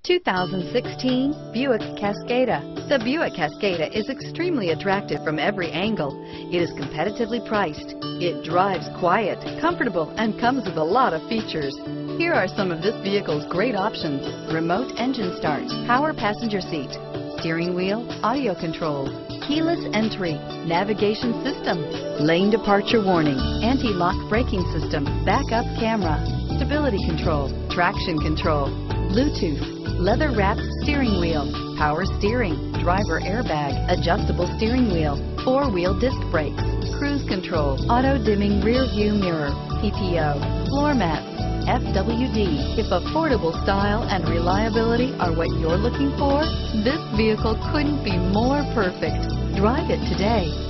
2016 Buick Cascada. The Buick Cascada is extremely attractive from every angle. It is competitively priced. It drives quiet, comfortable, and comes with a lot of features. Here are some of this vehicle's great options: remote engine start, power passenger seat, steering wheel audio controls, keyless entry, navigation system, lane departure warning, anti-lock braking system, backup camera, stability control, traction control, Bluetooth, leather-wrapped steering wheel, power steering, driver airbag, adjustable steering wheel, four-wheel disc brakes, cruise control, auto-dimming rear view mirror, PPO, floor mats, FWD. If affordable style and reliability are what you're looking for, this vehicle couldn't be more perfect. Drive it today.